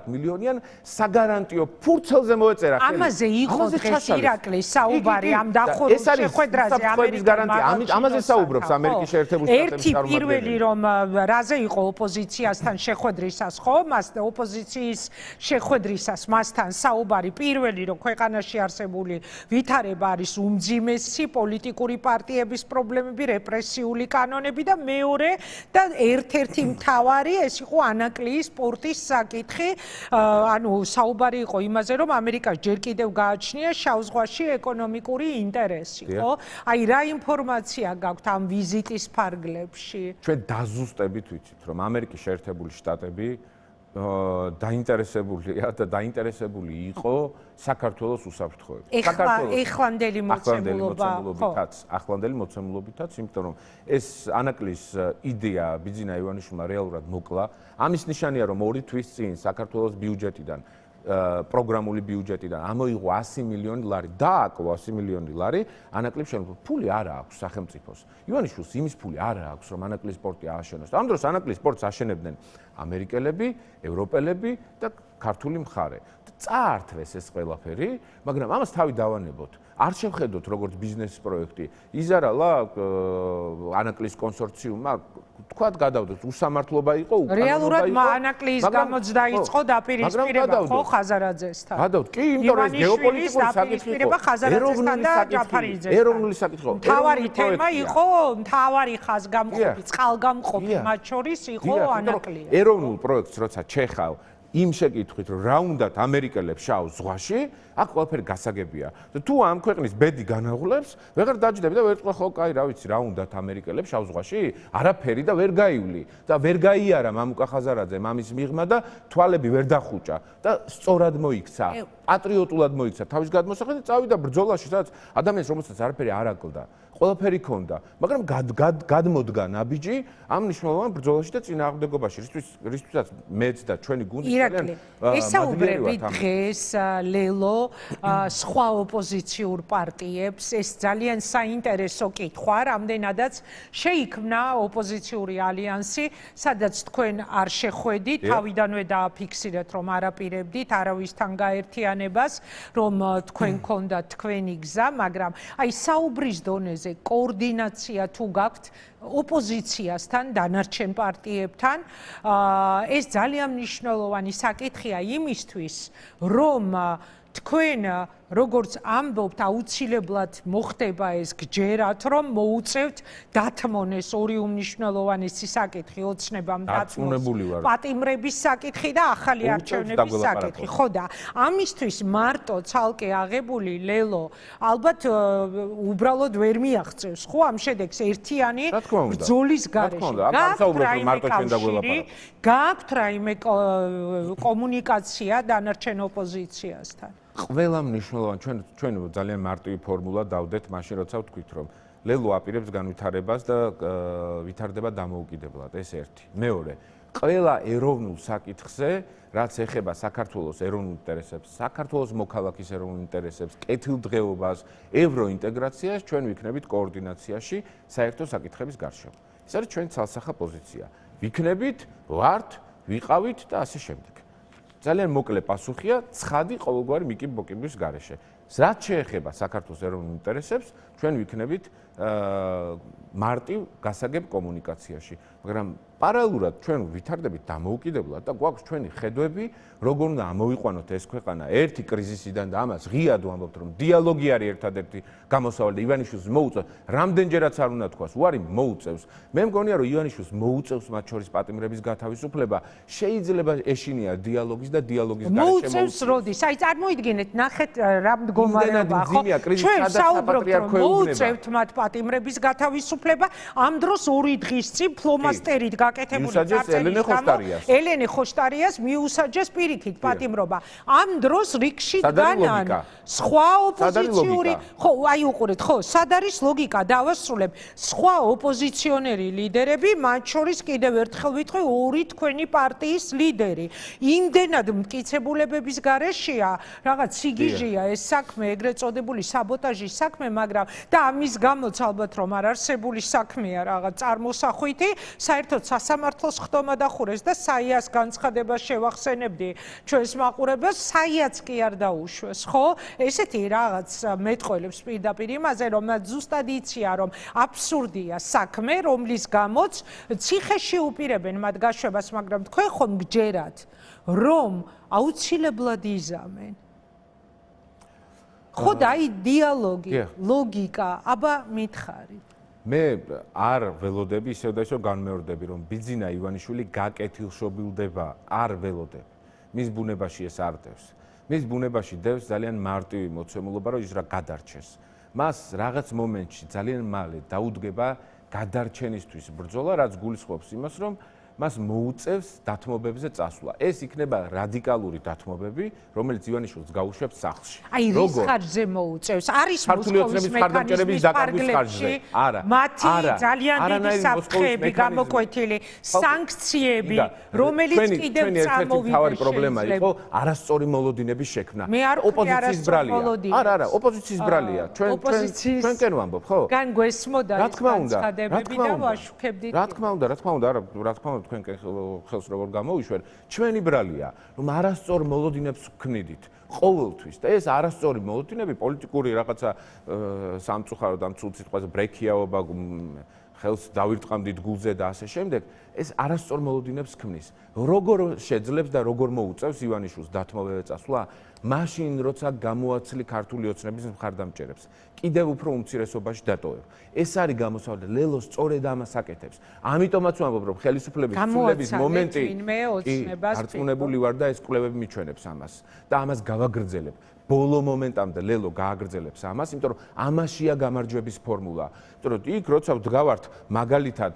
მილიონიან საგარანტიო ფურცელზე მოეწერა ხელი. ამაზე იყო დღეს ირაკლის საუბარი ამ დახურულ შეხვედრაზე ამერიკის გარანტია. ამაზე საუბრობს ამერიკის შეერთებული შტატების წარმომადგენელი. ერთი პირველი რომ რაზე იყო ოპოზიციასთან შეხვედრისას, ხო? მას ოპოზიციის შეხვედრისას მასთან საუბარი პირველი რომ ქვეყანაში არსებული ვითარება არის უმძიმესი პოლიტიკური პარტიების პრობლემები რეპრესიული კანონები და მეორე და ერთ-ერთი მთავარი ეს იყო ანაკლიის სპორტის საკითხი. ანუ საუბარი იყო იმაზე, რომ ამერიკას ჯერ კიდევ გააჩნია შავ ზღვაში ეკონომიკური ინტერესი, ხო? აი რა ინფორმაცია გაქვთ ამ ვიზიტის ფარგლებში? ჩვენ დაზუსტებით ვიცით, რომ ამერიკის შეერთებული შტატები დაინტერესებულია და დაინტერესებული იყო საქართველოს უსაფრთხოებით. ახლანდელი მოცემულობითაც, იმიტომ რომ ეს ანაკლის იდეა ბიძინა ივანიშვილმა რეალურად მოკლა. ამის ნიშანია, რომ 2 თვის წინ საქართველოს ბიუჯეტიდან პროგრამული ბიუჯეტიდან ამოიღო 100 მილიონი ლარი, დააკლო 100 მილიონი ლარი, ანაკლის მშენებლობა. ფული არ აქვს სახელმწიფოს. ივანიშვილს იმის ფული არ აქვს, რომ ანაკლის სპორტი ააშენოს. ამ დროს ანაკლის სპორტს აშენებდნენ ამერიკელები, ევროპელები და ქართული მხარე. წაართვეს ეს ყველაფერი, მაგრამ ამას თავი დავანებოთ. არ შევხედოთ როგორც ბიზნეს პროექტი. იზარალა ანაკლის კონსორციუმმა თქვათ გადავდოთ უსამართლობა იყო უკანონობა იყო. რეალურად ანაკლის გამოც დაიწყო დაპირისპირება ხო ხაზარაძესთან. გადავდით. კი, იმიტომ რომ გეოპოლიტიკური საკითხი იყო. ხაზარაძესთან და ჯაფარიძესთან. ეროვნული საკითხი იყო. მთავარი თემა იყო, მთავარი ხაზგამყოფი, წყალგამყოფი მათ შორის იყო ანაკლია. ეროვნულ პროექტს როცა ჩეხავ იმ შეკითხვით, რომ რა უნდათ ამერიკელებს შავ ზღვაში, აქ ყველაფერი გასაგებია. და თუ ამ ქვეყნის ბედი განაღლებს, ვეღარ დაჯდები და ვერ წვა ხო, კაი, რა ვიცი, რა უნდათ ამერიკელებს შავ ზღვაში? არაფერი და ვერ გაივლი. და ვერ გაიარა მამუკა ხაზარაძე მამის მიღმა და თვალები ვერ დახუჭა და სწორად მოიქცა. პატრიოტულად მოიქცა თავის გადმოსახედით, წავიდა ბრძოლაში, სადაც ადამიანს რომელსაც არაფერი არ აკლდა. ყველაფერი ქონდა, მაგრამ გადმოდგა ნაბიჯი ამ მნიშვნელოვან ბრძოლაში და წინააღმდეგობაში, რისთვისაც მეც და ჩვენი გუნდი ძალიან ესაუბრები დღეს ლელო სხვა ოპოზიციურ პარტიებს, ეს ძალიან საინტერესო კითხვა, რამდენადაც შეიქმნა ოპოზიციური ალიანსი, სადაც თქვენ არ შეხვედით, თავიდანვე დააფიქსირეთ, რომ არაპირებდით არავისთან გაერთიანებას, რომ თქვენ გქონდათ თქვენი გზა, მაგრამ აი საუბრის დონეზე კოორდინაცია თუ გაქვთ ოპოზიციასთან, დანარჩენ პარტიებთან, ეს ძალიან მნიშვნელოვანი საკითხია იმისთვის, რომ თქვენ როგორც ამბობთ, აუცილებლად მოხდება ეს გჯერათ, რომ მოუწევთ დათმონ ეს ორი უმნიშვნელოვანესი საკითხი, ოცნებამ დათმოს პატიმრების საკითხი და ახალი არჩევნების საკითხი. ხო და ამისთვის მარტო ცალკე აღებული ლელო ალბათ უბრალოდ ვერ მიაღწევს, ხო ამ შედეგს ერთიანი ბრძოლის გარეშე. გააქვთ რაიმე კომუნიკაცია დანარჩენ ოპოზიციასთან? ყველა მნიშვნელოვანი ჩვენ ძალიან მარტივი ფორმულა დავდეთ მაშინ როცა ვთქვით რომ ლელო აპირებს განვითარებას და ვითარდება დამოუკიდებლად ეს ერთი. მეორე, ყველა ეროვნულ საკითხზე რაც ეხება საქართველოს ეროვნულ ინტერესებს, საქართველოს მოქალაქის ეროვნულ ინტერესებს, კეთილდღეობას, ევროინტეგრაციას ჩვენ ვიქნებით კოორდინაციაში საერთო საკითხების გარშემო. ეს არის ჩვენი ცალსახა პოზიცია. ვიქნებით, ვართ, ვიყავით და ასე შემდეგ. ძალიან მოკლე პასუხია, ცხადი ყოველგვარი მიკიბოკიბვის გარეშე. რაც შეეხება საქართველოს ეროვნულ ინტერესებს, ჩვენ ვიქნებით მარტივ გასაგებ კომუნიკაციაში, მაგრამ პარალელურად ჩვენ ვითარდებით დამოუკიდებლად და გვაქვს ჩვენი ხედვები, როგორ უნდა ამოვიყვანოთ ეს ქვეყანა ერთი კრიზისიდან და ამას ღიად ვამბობთ, რომ დიალოგი არის ერთადერთი გამოსავალი და ივანიშვილს მოუწევს, რამდენჯერაც არ უნდა თქვას, უარი მოუწევს. მე მგონია, რომ ივანიშვილს მოუწევს მათ შორის პატიმრების გათავისუფლება, შეიძლება ეშინია დიალოგის და დიალოგის გარეშე მოუწევს როდის? აი წარმოიდგინეთ, ნახეთ რა მდგომარეობა, ხო? ჩვენ საუბრობთ, რომ მოუწევთ მათ პატიმრების გათავისუფლება, ამ დროს 2 დღის წინ ფლომასტერით გაკეთებული წარწერის გამო ელენე ხოშტარიას მიუსაჯეს პირიქით პატიმრობა. ამ დროს რიგში დგანან სხვა ოპოზიციური, ხო, აი უყურეთ, ხო, სად არის ლოგიკა? დავასრულებ. სხვა ოპოზიციონერი ლიდერები, მათ შორის კიდევ ერთხელ ვიტყვი, 2 თქვენი პარტიის ლიდერი. იმდენად მტკიცებულებების გარეშეა, რაღაც სიგიჟეა ეს საქმე, ეგრეთ წოდებული საბოტაჟის საქმე, მაგრამ და ამის გამოც ალბათ რომ არ არსებული საქმეა რაღაც წარმოსახვითი, საერთოდ სასამართლოს ხდომა დახურეს და საიას განცხადებას შევახსენებდი ჩვენს მაყურებელს, საიაც კი არ დაუშვეს, ხო? ესეთი რაღაც მეტყველებს პირდაპირ იმაზე, რომ ზუსტად იცია, რომ აბსურდია საქმე, რომლის გამოც ციხეში უპირებენ მათ გაშვებას, მაგრამ თქვენ ხომ გჯერათ, რომ აუცილებლად იზამენ. ხო და აი დიალოგი, ლოგიკა, აბა მითხარით. მე არ ველოდები ისევ და ისევ განმეორდები, რომ ბიძინა ივანიშვილი გაკეთილშობილდება, არ ველოდები. მის ბუნებაში ეს არ დევს. მის ბუნებაში დევს ძალიან მარტივი მოცემულობა, რომ ის რა გადარჩეს. მას რაღაც მომენტში ძალიან მალე დაუდგება გადარჩენისთვის ბრძოლა, რაც გულისხმობს იმას, რომ მას მოუწევს დათმობებზე წასვლა. ეს იქნება რადიკალური დათმობები, რომელიც ივანიშვილს გაუშვებს სახლში. აი რის ხარჯზე მოუწევს? არის მოსკოვის მექანიზმის ფარგლებში მათი ძალიან დიდი საფრთხეები გამოკვეთილი, სანქციები, რომელიც კიდევ წამოვიდა. თავი პრობლემა იყო არასწორი მოლოდინების შექმნა. ოპოზიციის ბრალია. არა, ოპოზიციის ბრალია. ჩვენკენ ვამბობ, ხო? გან გვესმოდა ეს განცხადებები და ვაშუქებდით. რა თქმა უნდა, თქვენ ხელს როგორ გამოვიშვენ, ჩვენი ბრალია, რომ არასწორ მოლოდინებს ვქნიდით. ყოველთვის და ეს არასწორი მოლოდინები პოლიტიკური რაღაცა სამწუხაროდ ამ ცუდ სიტყვაზე ბრექიაობა ხელს დავირტყამდით გულზე და ასე შემდეგ, ეს არასწორ მოლოდინებს ქმნის. როგორ შეძლებს და როგორ მოუწევს ივანიშვილს დათმობაზე წასვლა? მაშინ, როცა გამოაცლი ქართული ოცნების მხარდამჭერებს, კიდევ უფრო უმცირესობაში დატოვებ. ეს არის გამოსავალი. ლელო სწორედ ამას აკეთებს. ამიტომაც ვამბობ, რომ ხელისუფლების ცვლილების მომენტი არწმუნებული ვარ და ეს კვლევები მიჩვენებს ამას და ამას გავაგრძელებ. ბოლო მომენტამდე ლელო გააგრძელებს ამას, იმიტომ რომ ამაშია გამარჯვების ფორმულა. იმიტომ რომ იქ როცა ვდგავართ მაგალითად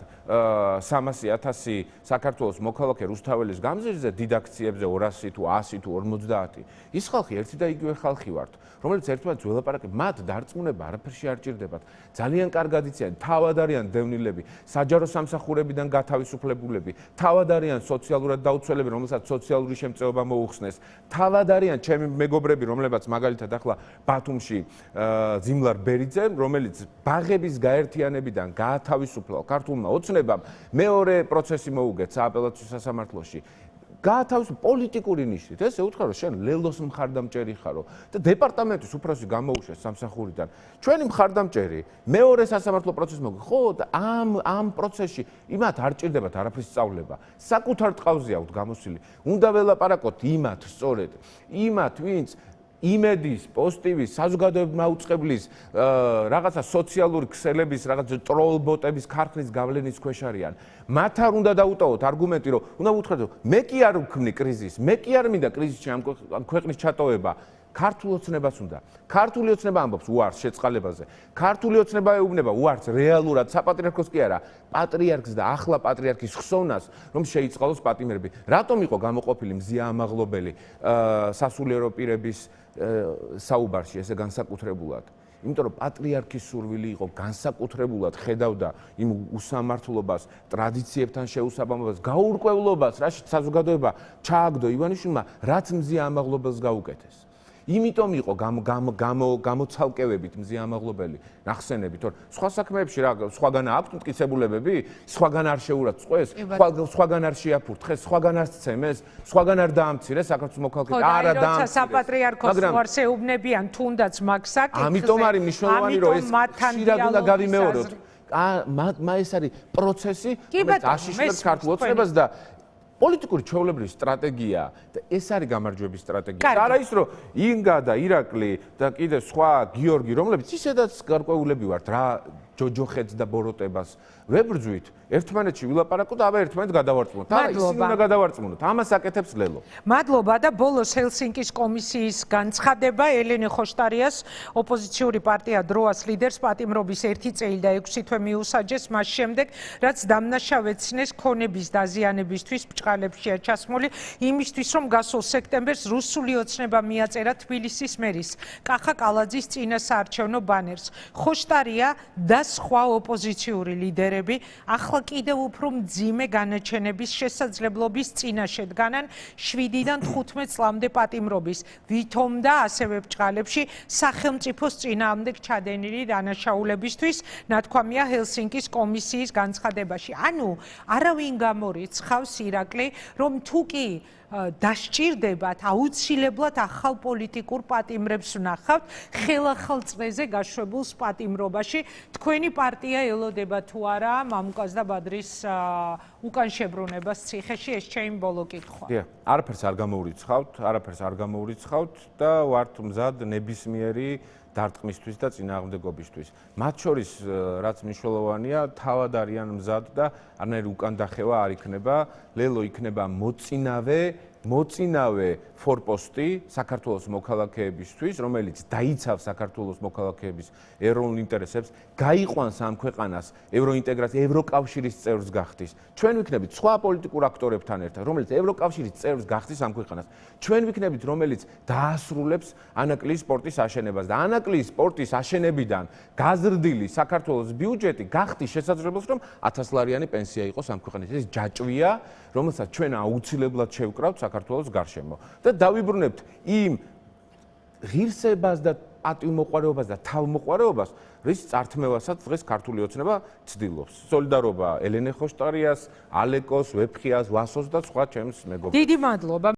300,000 საქართველოს მოქალაქე რუსთაველის გამზირზე დიდ აქციებზე 200 თუ 100 თუ 50, ის ხალხი ერთი და იგივე ხალხი ვართ, რომელიც ერთმანეთს ველაპარაკებთ, მათ დარწმუნება არაფერში არ ჭირდებათ. ძალიან კარგად იციან, თავად არიან დევნილები, საჯარო სამსახურებიდან გათავისუფლებულები, თავად არიან სოციალურად დაუცველები, რომელსაც სოციალური შემწეობა მოუხსნეს, თავად არიან ჩემი მეგობრები, რომლებაც მაგალითად ახლა ბათუმში ზიმლარ ბერიძე, რომელიც ბაღების გაერთიანებიდან გაათავისუფლა ქართულმა ოცნებამ, მეორე პროცესი მოუგეთ სააპელაციო სასამართლოში. გაათავისუფლა პოლიტიკური ნიშნით. ესე უთხრა, რომ შენ ლელოს მხარდამჭერი ხარო და დეპარტამენტის უფროსი გამოუშვეს სამსახურიდან. ჩვენი მხარდამჭერი მეორე სასამართლო პროცესს მოგ. ხო, და ამ პროცესში იმათ არ ჭირდებათ არაფრის სწავლება. საკუთარ ტყავზე აქვთ გამოსილი. უნდა ველაპარაკოთ იმათ სწორედ, იმათ, ვინც იმედის, პოზიტივის, საზოგადოებრივ მაუწყებლის, რაღაცა სოციალური ქსელების, რაღაცა ტროლ ბოტების ქარხნის გავლენის ქვეშ არიან. მათ არ უნდა დაუტოვოთ არგუმენტი, რომ უნდა უთხრათ, რომ მე კი არ ვქმნი კრიზისს, მე კი არ მინდა კრიზისში ამ ქვეყნის ჩატოვება. ქართული ოცნებას უნდა. ქართული ოცნება ამბობს უარს შეწყალებაზე. ქართული ოცნება ეუბნება უარს რეალურად საპატრიარქოს კი არა, პატრიარქს და ახლა პატრიარქის ხსოვნას, რომ შეიწყალოს პატიმრები. რატომ იყო გამოყოფილი მზია ამაღლობელი სასულიერო პირების საუბარში ესე განსაკუთრებულად? იმიტომ რომ პატრიარქის სურვილი იყო განსაკუთრებულად ხედავდა იმ უსამართლობას, ტრადიციებთან შეუსაბამობას, გაურკვევლობას, რაშიც საზოგადოება ჩააგდო ივანიშვილმა, რაც მზია ამაღლობელს გაუკეთეს. იმიტომ იყო გამოცალკევებით მზია ამაღლობელი ნახსენებით, რომ სხვა საქმეებში რა სხვაგან აქვს მტკიცებულებები, სხვაგან არ შეურაცხყვეს, სხვაგან არ შეაფურთხეს, სხვაგან არ სცემეს, სხვაგან არ დაამცირეს საქართველოს მოქალაქეებს. არა დაამცირეს. საპატრიარქოს უარს ეუბნებიან თუნდაც მაგ საკითხზე. ამიტომ არის მნიშვნელოვანი, რომ ეს ხშირად უნდა გავიმეოროთ. ეს არის პროცესი, რომელიც აშიშნებს ქართულ ოცნებას და პოლიტიკური ჩვეულებრივი სტრატეგია და ეს არის გამარჯვების სტრატეგია. არა ის რომ ინგა და ირაკლი და კიდე სხვა გიორგი, რომლებიც ისედაც გარკვეულები ვართ რა ჯოჯოხეთს და ბოროტებას ვებრძვით, ერთმანეთში ვილაპარაკოთ, აბა ერთმანეთს გადავარწმუნოთ. არა, ისინი უნდა გადავარწმუნოთ. ამას აკეთებს ლელო. მადლობა და ბოლოს ჰელსინკის კომისიის განცხადება ელენე ხოშტარიას ოპოზიციური პარტია დროას ლიდერს პატიმრობის 1 წელი და 6 თვე მიუსაჯეს მას შემდეგ, რაც დამნაშავ ეცნეს ქონების დაზიანებისთვის ბჭყალებშია ჩასმული, იმისთვის რომ გასულ სექტემბერს რუსული ოცნება მიაწერა თბილისის მერის კახა კალაძის წინასაარჩევნო ბანერს. ხოშტარია და სხვა ოპოზიციური ლიდერები ახლა კიდევ უფრო მძიმე განაჩენების შესაძლებლობის წინაშე დგანან 7-დან 15 წლამდე პატიმრობის, ვითომ და ასევე ბჭყალებში სახელმწიფოს წინააღმდეგ ჩადენილი დანაშაულებისთვის, ნათქვამია ჰელსინკის კომისიის განცხადებაში. ანუ არავინ გამორიცხავს ირაკლი, რომ თუ კი დასჭირდებათ აუცილებლად ახალ პოლიტიკურ პატიმრებს ვნახავთ ხელახალ წრეზე გაშვებულს პატიმრობაში. თქვენი პარტია ელოდება თუ არა მამუკას და ბადრის უკან შებრუნებას ციხეში? ეს ჩემი ბოლო კითხვა. არაფერს არ გამოურიცხავთ და ვართ მზად ნებისმიერი დარტყმისთვის და წინააღმდეგობისთვის. მათ შორის რაც მნიშვნელოვანია, თავად არიან მზად და არანაირი უკან დახევა არ იქნება. ლელო იქნება მოწინავე მოწინავე ფორპოსტი საქართველოს მოქალაქეებისთვის, რომელიც დაიცავს საქართველოს მოქალაქეების ეროვნულ ინტერესებს, გაიყვანს ამ ქვეყანას ევროინტეგრაცია, ევროკავშირის წევრს გახდის. ჩვენ ვიქნებით სხვა პოლიტიკურ აქტორებთან ერთად, რომელიც ევროკავშირის წევრს გახდის ამ ქვეყანას. ჩვენ ვიქნებით, რომელიც დაასრულებს ანაკლიის სპორტის აშენებას და ანაკლიის სპორტის აშენებიდან გაზრდილი საქართველოს ბიუჯეტი გახდის შესაძლებლობს, რომ 1000 ლარიანი პენსია იყოს ამ ქვეყანაში. ეს ჯაჭვია, რომელსაც ჩვენ აუცილებლად შევკრავთ საქართველოს გარშემო და დავიბრუნებთ იმ ღირსებას და პატივმოყვარეობას და თავმოყვარეობას, რის წართმევასაც დღეს ქართული ოცნება ცდილობს. სოლიდარობა ელენე ხოშტარიას, ალეკოს, ვეფხიას, ვასოს და სხვა ჩემს მეგობრებს. დიდი მადლობა.